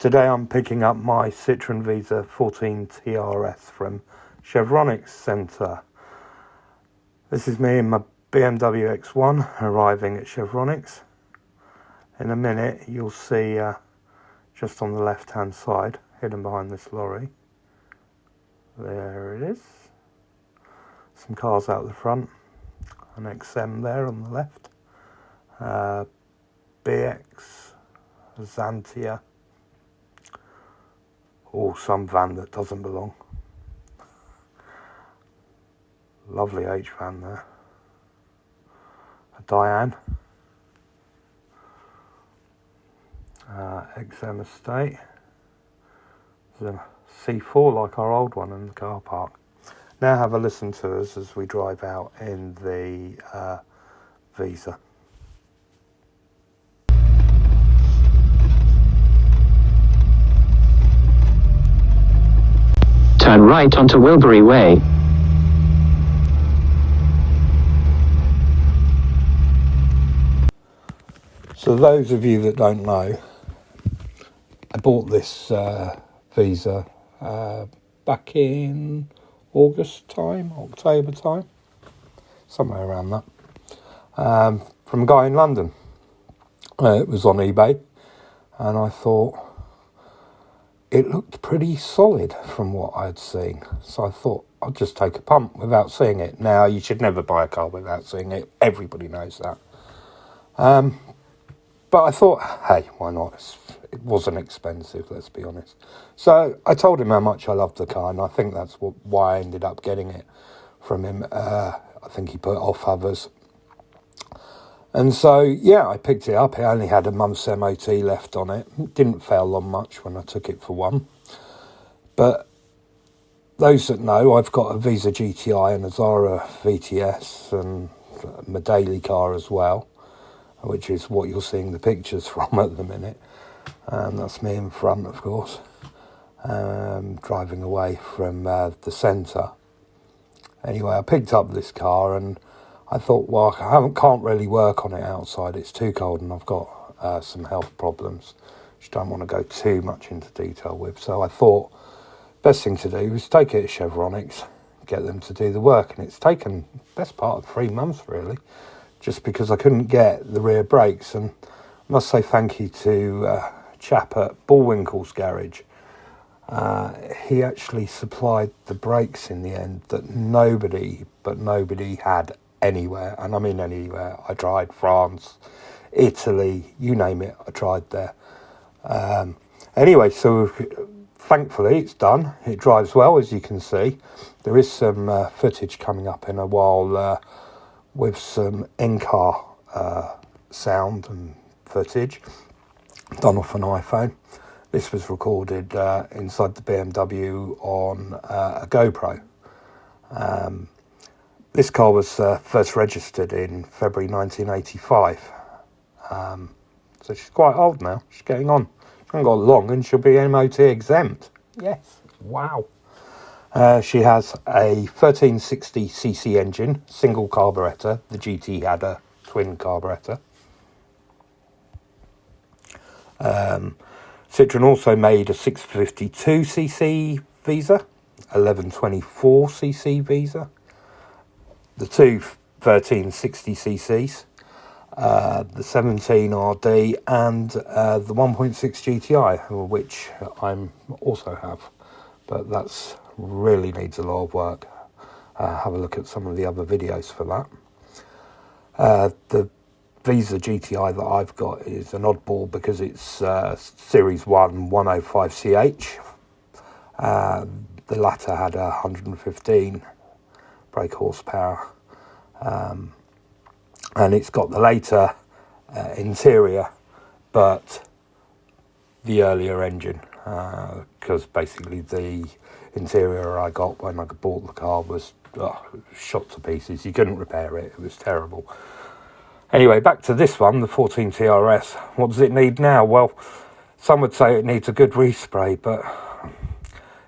Today I'm picking up my Citroen Visa 14 TRS from Chevronic Centre. This is me in my BMW X1 arriving at Chevronic's. In a minute you'll see just on the left hand side, hidden behind this lorry, there it is, some cars out the front, an XM there on the left, BX, Xantia, or some van that doesn't belong. Lovely H van there. A Diane, XM estate. There's a C4 like our old one in the car park. Now have a listen to us as we drive out in the Visa. Turn right onto Wilbury Way. So those of you that don't know, I bought this Visa back in August time, October time, somewhere around that, from a guy in London. It was on eBay, and I thought it looked pretty solid from what I'd seen. So I thought I'd just take a punt without seeing it. Now, you should never buy a car without seeing it. Everybody knows that. But I thought, hey, why not? It wasn't expensive, let's be honest. So I told him how much I loved the car, and I think that's why I ended up getting it from him. I think he put off others. And so, yeah, I picked it up. It only had a month's MOT left on it. Didn't fail on much when I took it for one. But those that know, I've got a Visa GTI and a Zara VTS and my daily car as well, which is what you're seeing the pictures from at the minute. That's me in front, of course, driving away from the centre. Anyway, I picked up this car and I thought, well, I can't really work on it outside. It's too cold and I've got some health problems, which I don't want to go too much into detail with. So I thought best thing to do was take it to Chevronic's, get them to do the work. And it's taken best part of 3 months, really, just because I couldn't get the rear brakes. And I must say thank you to a chap at Bullwinkle's garage. He actually supplied the brakes in the end that nobody had anywhere, and I mean anywhere. I tried France, Italy, you name it, I tried there. Anyway, so thankfully it's done. It drives well, as you can see. There is some footage coming up in a while with some in-car sound and footage done off an iPhone. This was recorded inside the BMW on a GoPro. This car was first registered in February 1985. So she's quite old now. She's getting on. She hasn't got long and she'll be MOT exempt. Yes. Wow. She has a 1360cc engine, single carburettor. The GT had a twin carburettor. Citroen also made a 652cc Visa, 1124cc Visa, the two 1360cc's, the 17RD and the 1.6 GTI, which I also have, but that's really needs a lot of work. Have a look at some of the other videos for that. The Visa GTI that I've got is an oddball because it's Series 1 105CH. The latter had 115 brake horsepower, and it's got the later interior but the earlier engine, because basically the interior I got when I bought the car was shot to pieces. You couldn't repair it. It was terrible. Anyway, back to this one, the 14 TRS. What does it need now? Well, some would say it needs a good respray, but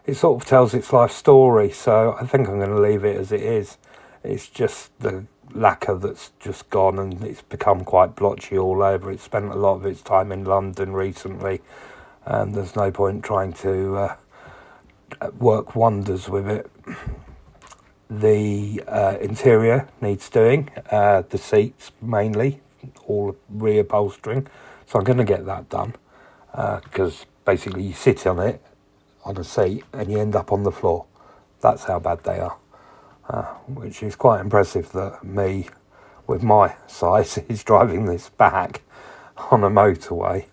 it sort of tells its life story, so I think I'm going to leave it as it is. It's just the lacquer that's just gone and it's become quite blotchy all over. It spent a lot of its time in London recently, and there's no point trying to work wonders with it. The interior needs doing, the seats mainly, all reupholstering, so I'm going to get that done, because basically you sit on it, on a seat, and you end up on the floor. That's how bad they are, which is quite impressive that me, with my size, is driving this back on a motorway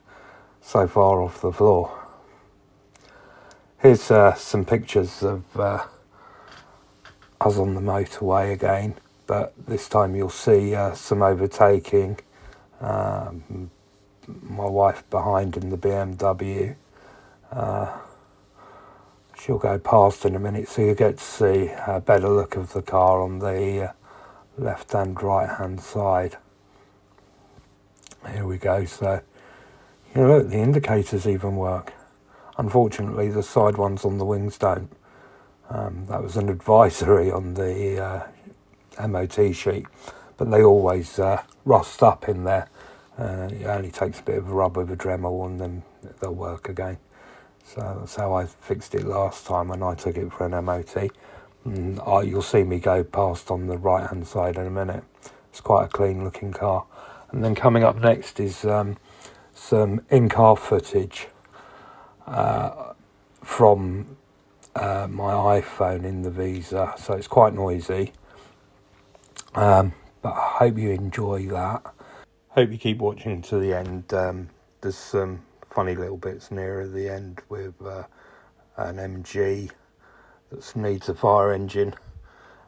so far off the floor. Here's some pictures of us on the motorway again, but this time you'll see some overtaking. My wife behind in the BMW. She'll go past in a minute, so you get to see a better look of the car on the left and right hand side. Here we go. So you know, look, the indicators even work. Unfortunately, the side ones on the wings don't. That was an advisory on the MOT sheet, but they always rust up in there. It only takes a bit of a rub with a Dremel and then they'll work again. So that's how I fixed it last time when I took it for an MOT. You'll see me go past on the right hand side in a minute. It's quite a clean looking car. And then coming up next is some in-car footage from my iPhone in the Visa, so it's quite noisy, but I hope you enjoy that. Hope you keep watching to the end. There's some funny little bits nearer the end with an MG that needs a fire engine,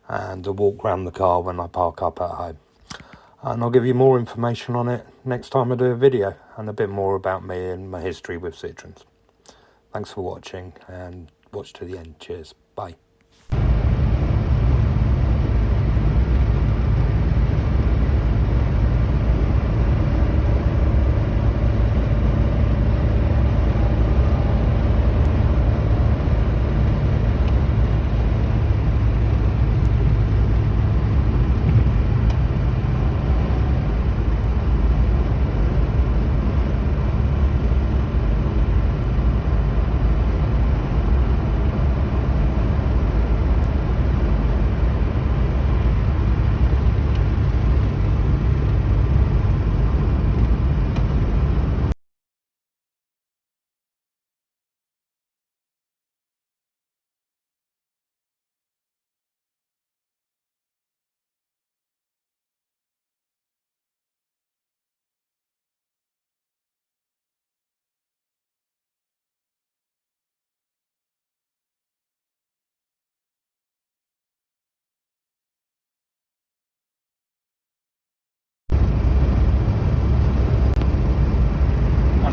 and a walk around the car when I park up at home. And I'll give you more information on it next time I do a video, and a bit more about me and my history with Citroens. Thanks for watching, and watch to the end. Cheers. Bye.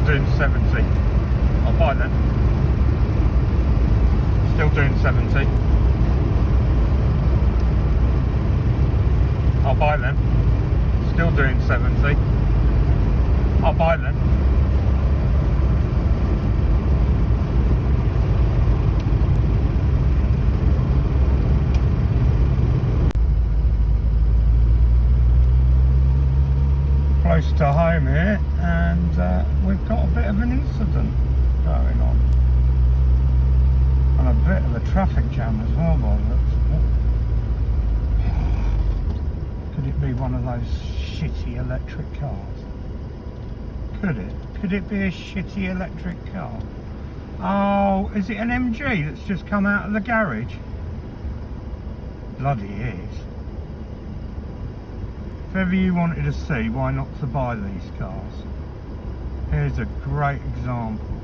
Doing 70. I'll buy then. Still doing 70. I'll buy then. Still doing 70. I'll buy then. Close to home here, and we've got a bit of an incident going on, and a bit of a traffic jam as well by the looks of it. Could it be one of those shitty electric cars? Could it? Could it be a shitty electric car? Oh, is it an MG that's just come out of the garage? Bloody is. If ever you wanted to see why not to buy these cars, here's a great example.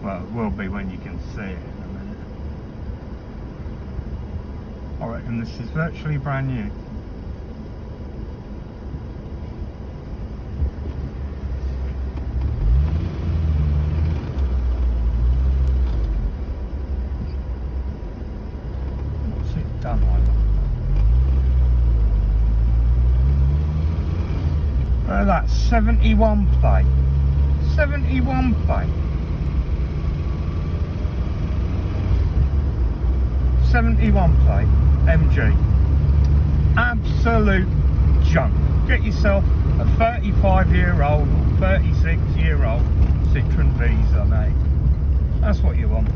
Well, it will be when you can see it in a minute. I reckon this is virtually brand new. Done like that. Look at that, 71 plate. 71 plate. 71 plate MG. Absolute junk. Get yourself a 35-year-old or 36-year-old Citroen Visa, mate. That's what you want.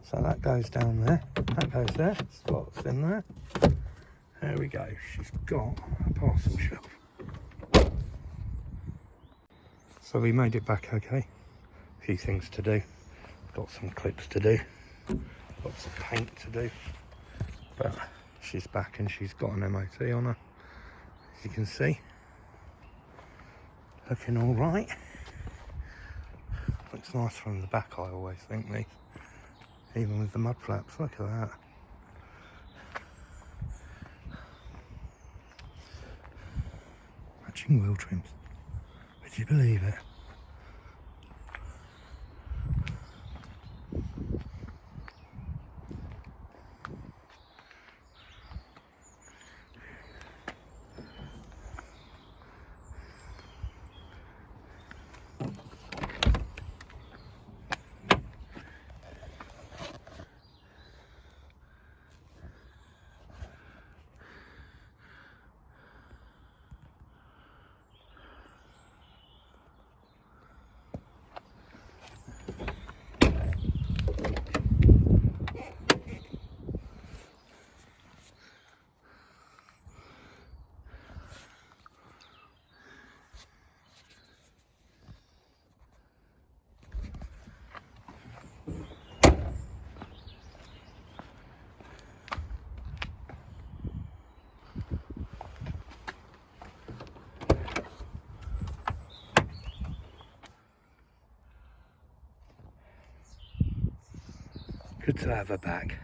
So that goes down there. That goes there. Slots in there. There we go. She's got a parcel shelf. So we made it back okay. A few things to do. Got some clips to do. Got some paint to do. But she's back and she's got an MOT on her. As you can see. Looking alright. Looks nice from the back, I always think, these. Even with the mud flaps, look at that. Matching wheel trims. Would you believe it? Good to have her back.